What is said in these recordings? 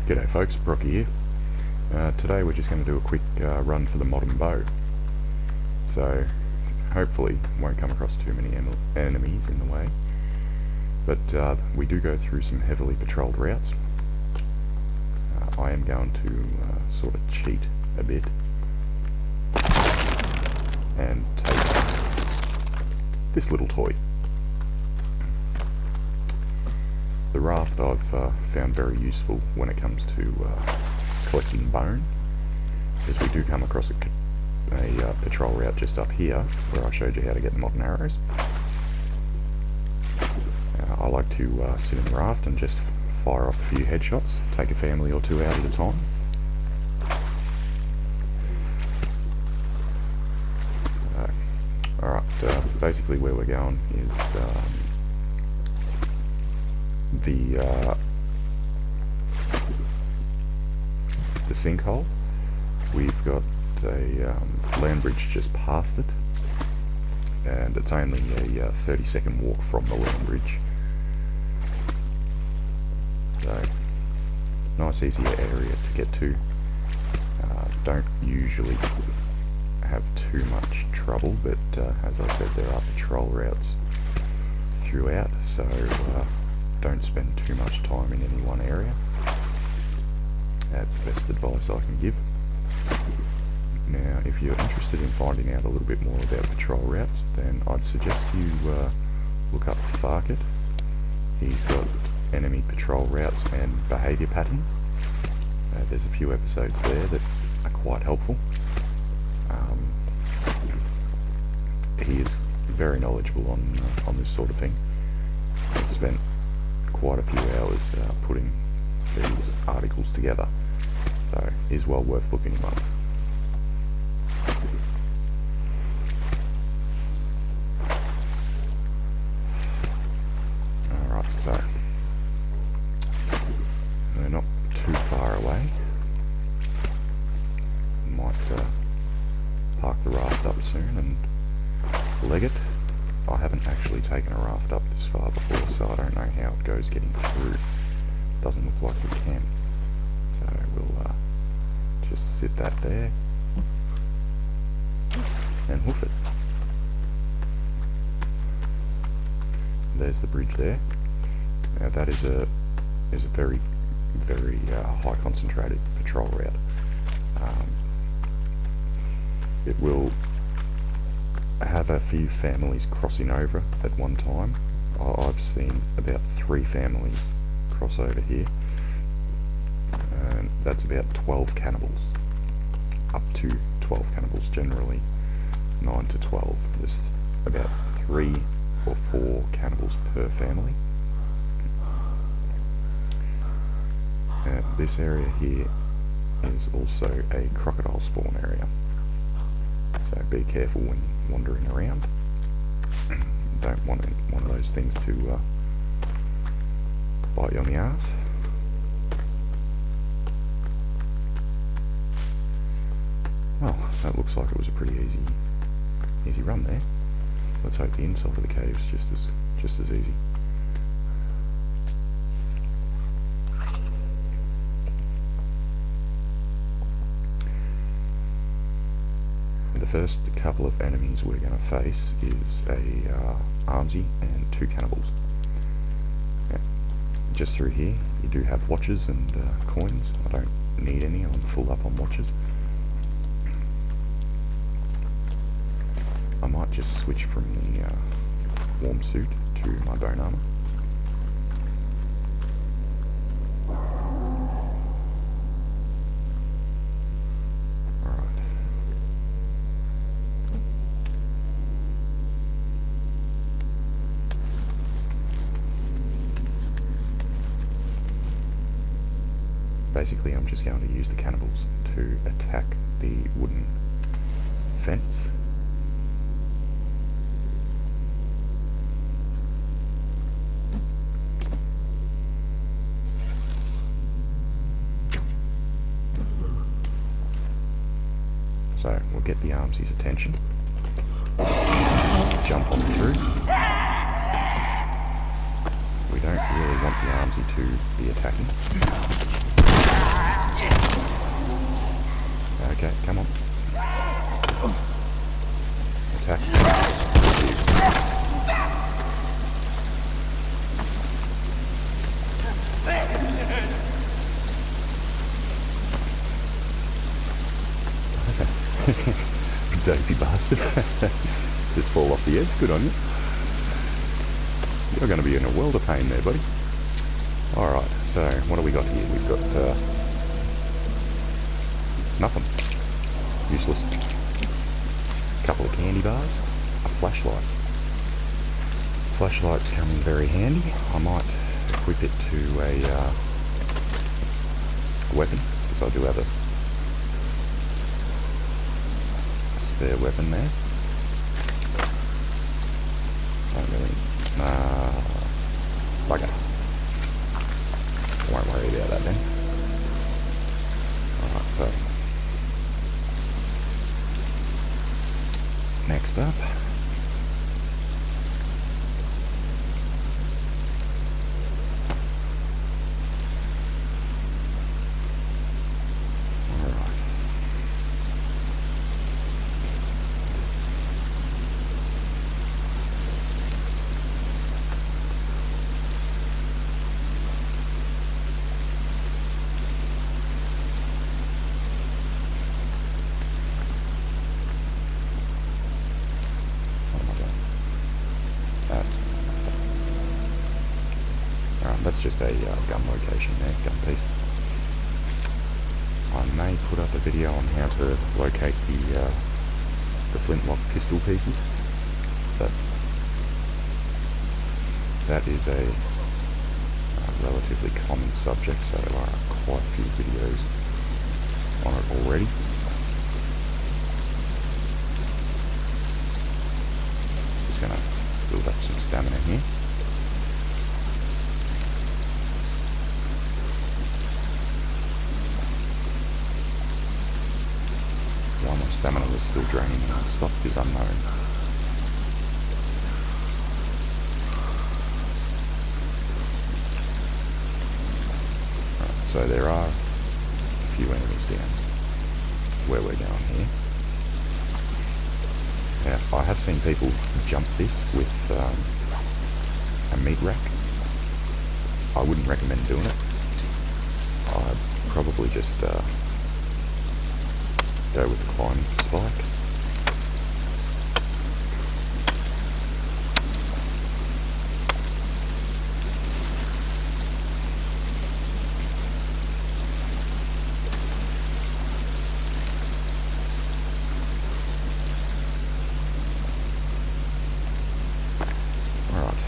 G'day folks, Brocky here. Today we're just going to do a quick run for the modern bow. So hopefully won't come across too many enemies in the way. But we do go through some heavily patrolled routes. I am going to sort of cheat a bit and take this little toy. The raft I've found very useful when it comes to collecting bone, because we do come across a patrol route just up here where I showed you how to get the modern arrows. I like to sit in the raft and just fire off a few headshots, take a family or two out at a time. Alright, basically where we're going is the sinkhole. We've got a land bridge just past it, and it's only a 30-second walk from the land bridge. So, nice easy area to get to. Don't usually have too much trouble, but as I said, there are patrol routes throughout, so don't spend too much time in any one area. That's the best advice I can give. Now, if you're interested in finding out a little bit more about patrol routes, then I'd suggest you look up Farkit. He's got enemy patrol routes and behaviour patterns. There's a few episodes there that are quite helpful. He is very knowledgeable on this sort of thing. He's spent quite a few hours putting these articles together, so is well worth looking him up. Alright, so we're not too far away. Might park the raft up soon and leg it. I haven't actually taken a raft up this far before, so I don't know how it goes getting through. Doesn't look like we can. So we'll just sit that there and hoof it. There's the bridge there. Now that is a very high concentrated patrol route. It will have a few families crossing over at one time. I've seen about 3 families cross over here, and that's about 12 cannibals, up to 12 cannibals, generally 9 to 12. There's about 3 or 4 cannibals per family. This area here is also a crocodile spawn area, so be careful when wandering around. Don't want one of those things to bite you on the arse. Well, that looks like it was a pretty easy run there. Let's hope the inside of the cave's just as easy. The first couple of enemies we're going to face is a Armsy and 2 cannibals. Just through here you do have watches and coins. I don't need any, I'm full up on watches. I might just switch from the warm suit to my bone armor. Basically, I'm just going to use the cannibals to attack the wooden fence. So we'll get the Armsy's attention. Jump on through. We don't really want the Armsy to be attacking. Okay, come on. Attack. Dopey bastard. Just fall off the edge. Good on you. You're going to be in a world of pain there, buddy. Alright, so what do we got here? We've got nothing. Useless. Couple of candy bars. A flashlight. Flashlights come in very handy. I might equip it to a weapon, because I do have a spare weapon there. Don't really... bugger. Won't worry about that then. Alright, so... next up... that's just a gun location there, gun piece. I may put up a video on how to locate the flintlock pistol pieces, but that is a relatively common subject, so there are quite a few videos on it already. Just going to build up some stamina here. Why my stamina was still draining and I stopped is unknown. Right, so there are a few enemies down where we're going here. Now, I have seen people jump this with a meat rack. I wouldn't recommend doing it. I'd probably just go with the climbing spike. Alright.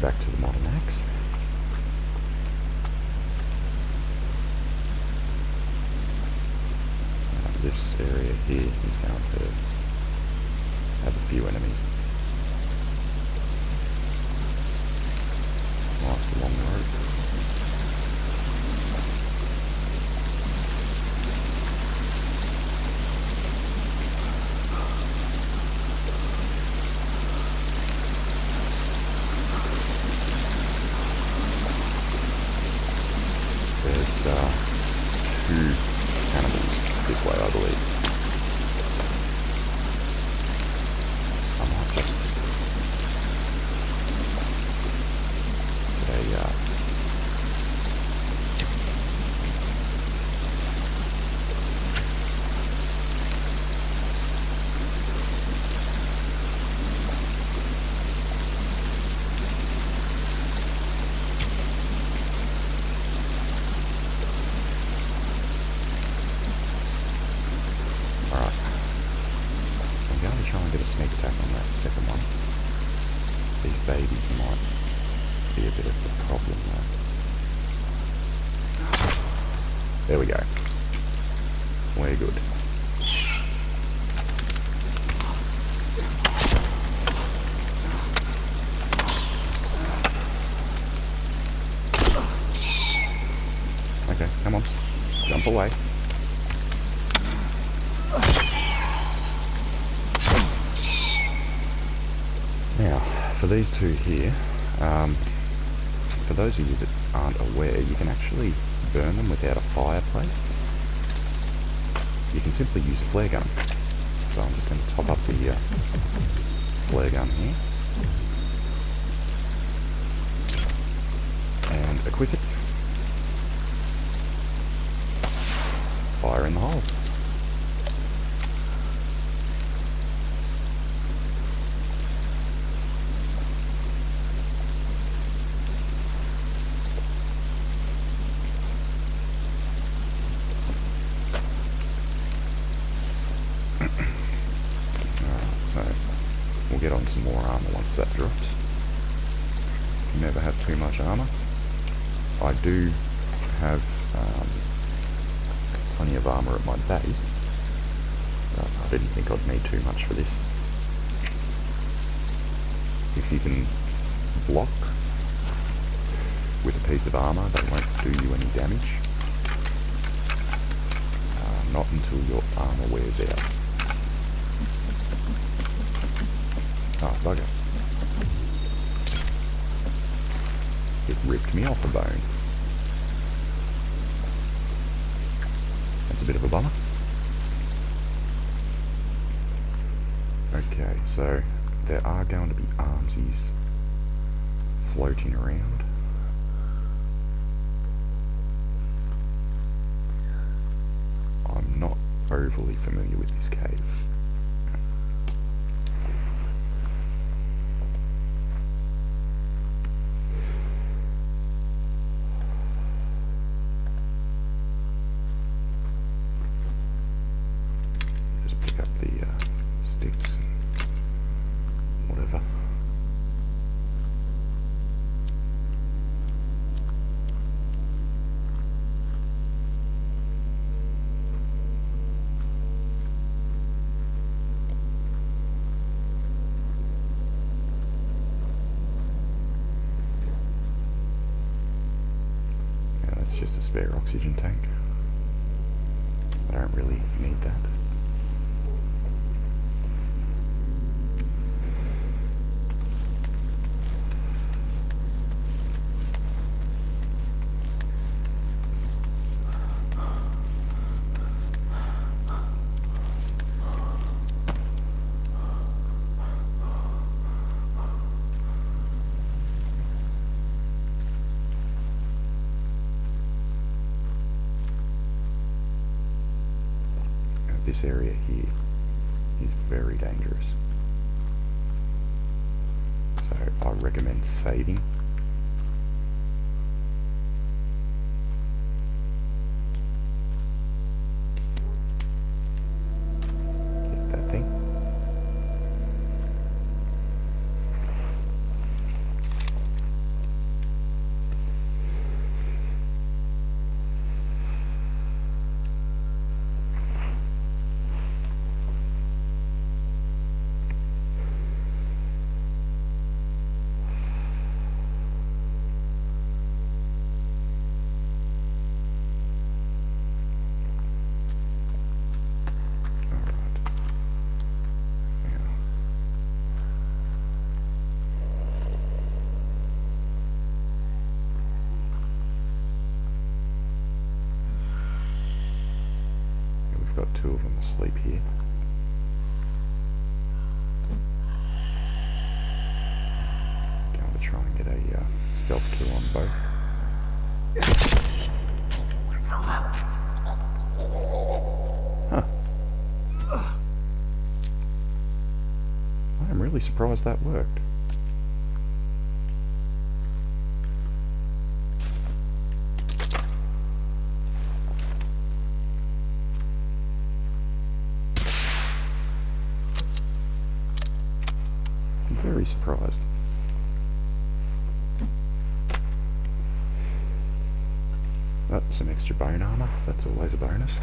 Back to the modern axe. This area here is going to have a few enemies. Nice long rope. There's two cannibals this way, I believe. I might just get a try and get a sneak attack on that second one. These babies might be a bit of a problem though. There we go. We're good. Okay, come on. Jump away. for these two here, for those of you that aren't aware, you can actually burn them without a fireplace. You can simply use a flare gun. So I'm just going to top up the flare gun here. And equip it. Fire in the hole. So we'll get on some more armor once that drops. Never have too much armor. I do have plenty of armor at my base, but I didn't think I'd need too much for this. If you can block with a piece of armor, that won't do you any damage. Not until your armor wears out. Oh, bugger. It ripped me off a bone. That's a bit of a bummer. Okay, so there are going to be armsies floating around. I'm not overly familiar with this cave. Just pick up the sticks and whatever. It's just a spare oxygen tank. I don't really need that. This area here is very dangerous, so I recommend saving. Get that thing. Got two of them asleep here. Going to try and get a stealth kill on both. Huh. I am really surprised that worked. Very surprised. Oh, some extra bone armor, that's always a bonus.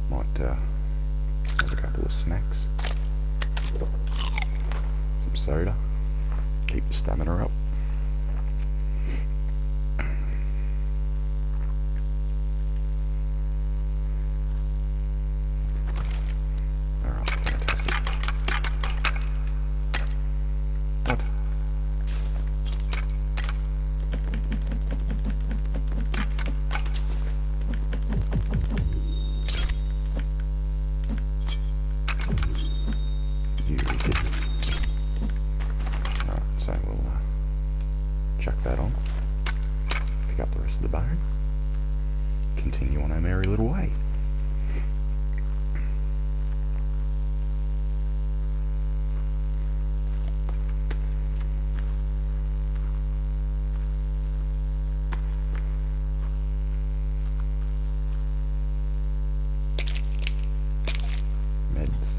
Might have a couple of snacks. Some soda. Keep the stamina up. chuck that on, pick up the rest of the bone, continue on our merry little way. Meds.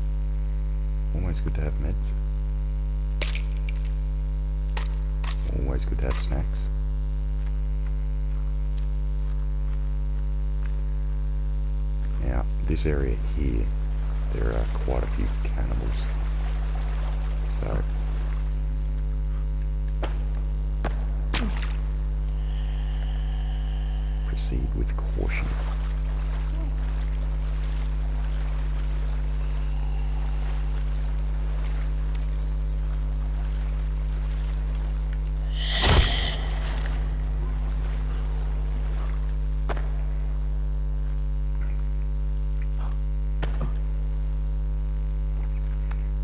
Always good to have meds. Always good to have snacks. Now, this area here, there are quite a few cannibals. So, proceed with caution.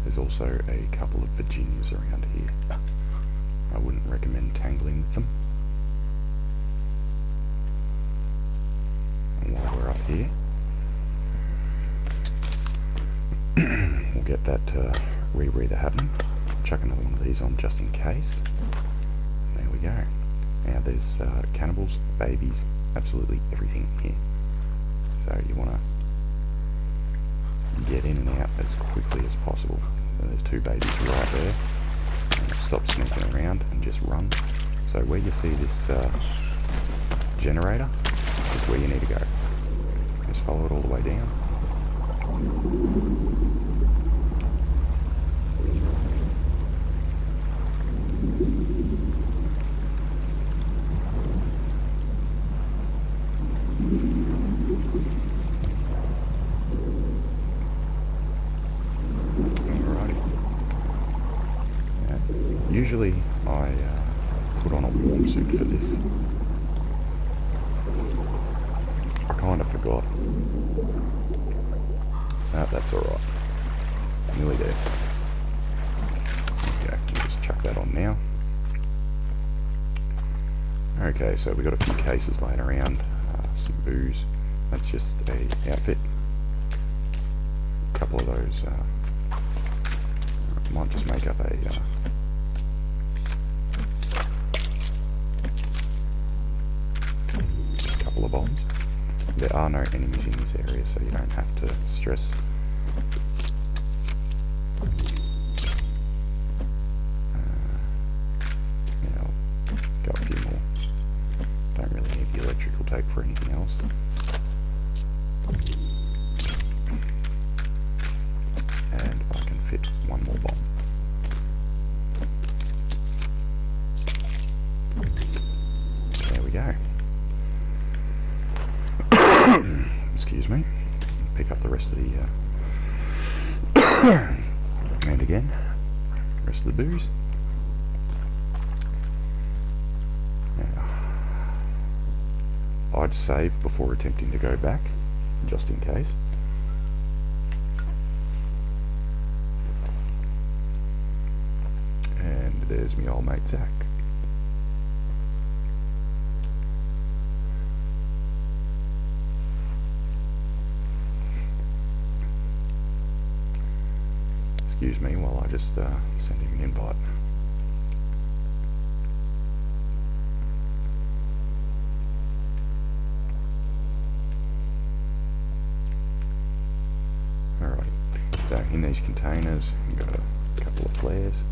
There's also a couple of Virginias around here. I wouldn't recommend tangling with them. And while we're up here, we'll get that rebreather happening. Chuck another one of these on just in case. There we go. Now there's cannibals, babies, absolutely everything here. So you want to get in and out as quickly as possible. And there's two babies right there. And stop sneaking around and just run. So where you see this generator is where you need to go. Just follow it all the way down. Usually I put on a warm suit for this. I kind of forgot. That's alright. Nearly there. Okay, we'll just chuck that on now. Okay, so we've got a few cases laying around. Some booze. That's just a outfit. A couple of those might just make up a couple of bombs. There are no enemies in this area, so you don't have to stress. Now, go a few more. Don't really need the electrical tape for anything else. And I can fit one more bomb. There we go. Excuse me. Pick up the rest of the and again, rest of the booze. Now, I'd save before attempting to go back, just in case. And there's my old mate Zach. Excuse me while I just send him an invite. Alright, so in these containers we've got a couple of flares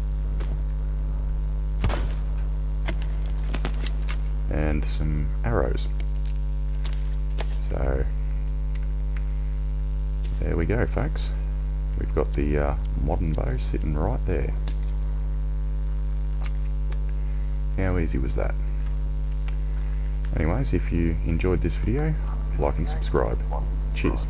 and some arrows. So there we go, folks. We've got the modern bow sitting right there. How easy was that? Anyways, if you enjoyed this video, like and subscribe. Cheers.